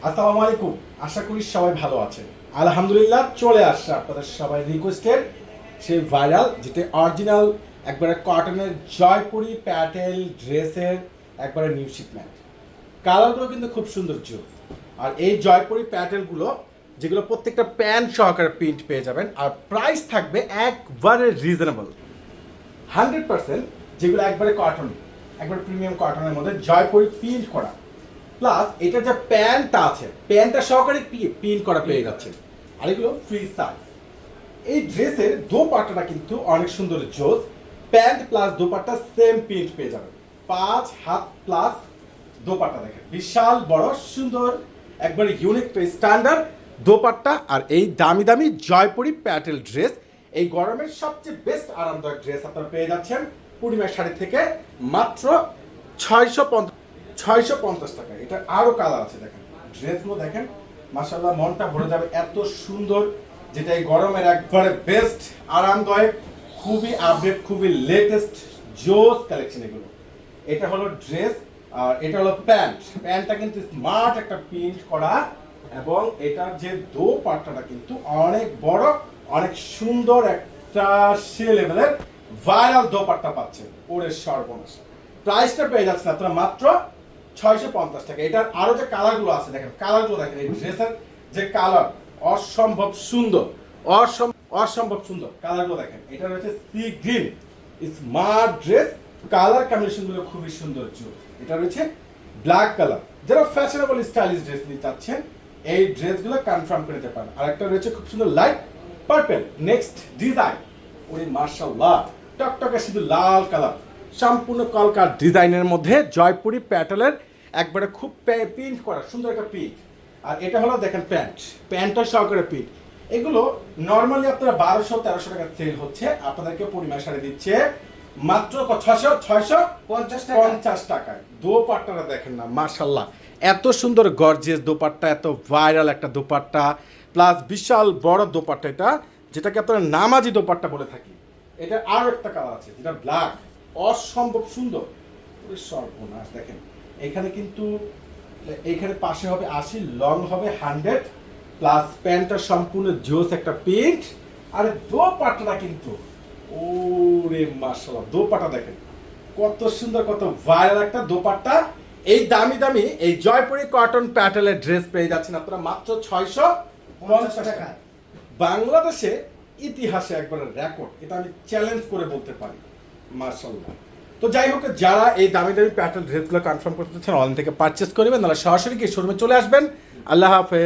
আসসালামু আলাইকুম। আশা করি সবাই ভালো আছেন। আলহামদুলিল্লাহ চলে আসছে আপনাদের সবাই রিকোয়েস্টেড সেই ভাইরাল যেটা অরিজিনাল একবারে কটনের জয়পুরি প্যাটেল ড্রেসের একবারে নিউ শিপমেন্ট। কালারগুলো কিন্তু খুব সুন্দর জোর। আর এই জয়পুরি প্যাটেলগুলো যেগুলো প্রত্যেকটা প্যান্ট সহকারে প্রিন্ট পেয়ে যাবেন আর প্রাইস থাকবে একবারে রিজনেবল 100%, যেগুলো একবারে কটন, একবারে প্রিমিয়াম কটনের মধ্যে জয়পুরি প্রিন্ট করা। প্লাস এটা যে প্যান্টটা আছে প্যান্টটা সহকারে প্রিন্ট করা পেয়ে যাচ্ছে আর এগুলো ফ্রি সাইজ। এই ড্রেসের দোপাট্টাটা কিন্তু অনেক সুন্দর জোস। Pant plus dupatta same print পেয়ে যাবেন। 5 হাত প্লাস দোপাট্টা দেখেন, বিশাল বড় সুন্দর একবারে ইউনিক স্ট্যান্ডার্ড দোপাট্টা। আর এই দামি দামি জয়পুরি প্যাটেল ড্রেস এই গরমের সবচেয়ে বেস্ট আরামদায়ক ড্রেস আপনারা পেয়ে যাচ্ছেন পূর্ণিমার শাড়ি থেকে মাত্র 650 টাকা। এটা আরো কালার আছে দেখেন, ড্রেসগুলো দেখেন মাশাআল্লাহ মনটা ভরে যাবে, এত সুন্দর। যেটা এই গরমের একবারে বেস্ট আরামদায়ক, খুবই আপডেট, খুবই লেটেস্ট জোস কালেকশন এগুলো। এটা হলো ড্রেস আর এটা হলো প্যান্ট। প্যান্টটা কিন্তু স্মার্ট একটা প্রিন্ট করা এবং এটার যে দোপাট্টাটা কিন্তু অনেক বড়, অনেক সুন্দর একটা সে লেভেলের ভাইরাল দোপাট্টা পাচ্ছেন। ওরে সর্বনাশ, প্রাইসটা পেয়ে যাচ্ছেন আপনারা মাত্র 650 টাকা। এটার আরো যে কালারগুলো আছে দেখেন, কালারগুলো দেখেন, এই ড্রেসের যে কালার অসম্ভব সুন্দর, অসম্ভব সুন্দর কালারগুলো দেখেন। এটা রয়েছে sea green smart dress, colour কম্বিনেশনগুলো খুবই সুন্দর। এটা রয়েছে ব্ল্যাক কালার। যারা ফ্যাশনেবল স্টাইলিশ ড্রেস নিতে চাচ্ছেন এই ড্রেসগুলো কনফার্ম করে নিতে পারেন। আর একটা রয়েছে খুব সুন্দর লাইট পার্পল নেক্সট ডিজাইন। ওরে মাশাআল্লাহ, টকটকে শুধু লাল কালার, সম্পূর্ণ কলকার ডিজাইনের মধ্যে জয়পুরি প্যাটেলের একবারে খুব প্রিন্ট করা সুন্দর একটা প্রিন্ট। আর এটা হলো দেখেন প্যান্ট, প্যান্টটা সহকারে প্রিন্ট। এগুলো নর্মালি আপনারা 1200-1300 টাকা সেল হচ্ছে, আপনাদেরকে পূর্ণিমা শাড়ি দিচ্ছে মাত্র 650 টাকায়। দোপাট্টাটা দেখেন না মাশাআল্লাহ, এত সুন্দর গর্জিয়াস দোপাট্টা, এত ভাইরাল একটা দোপাট্টা প্লাস বিশাল বড় দোপাট্টা, এটা যেটাকে আপনারা নামাজি দোপাট্টা বলে থাকি। এটা আরো একটা কালার আছে যেটা ব্ল্যাক, অসম্ভব সুন্দর। সর্বনাশ দেখেন, এখানে কিন্তু এইখানে পাশে হবে 80, লং হবে 100 প্লাস প্যান্টটা সম্পূর্ণ জোস একটা প্রিন্ট। আর দোপাট্টাটা কিন্তু ওরে মাশাআল্লাহ, দোপাট্টা দেখেন কত সুন্দর, কত ভাইরাল একটা দোপাট্টা। এই দামি দামি এই জয়পুরি কটন প্যাটেলের ড্রেস পেয়ে যাচ্ছেন আপনারা মাত্র 650 টাকা। বাংলাদেশে ইতিহাসে একবার রেকর্ড, এটা আমি চ্যালেঞ্জ করে বলতে পারি মাশাআল্লাহ। তো যাই হোক, যারা এই দামি দামি প্যাটেল ড্রেসগুলো কনফার্ম করতে চাচ্ছেন অনলাইন থেকে পারচেস করবেন, নাহলে সরাসরি গিয়ে শোরুমে চলে আসবেন। আল্লাহ হাফেজ।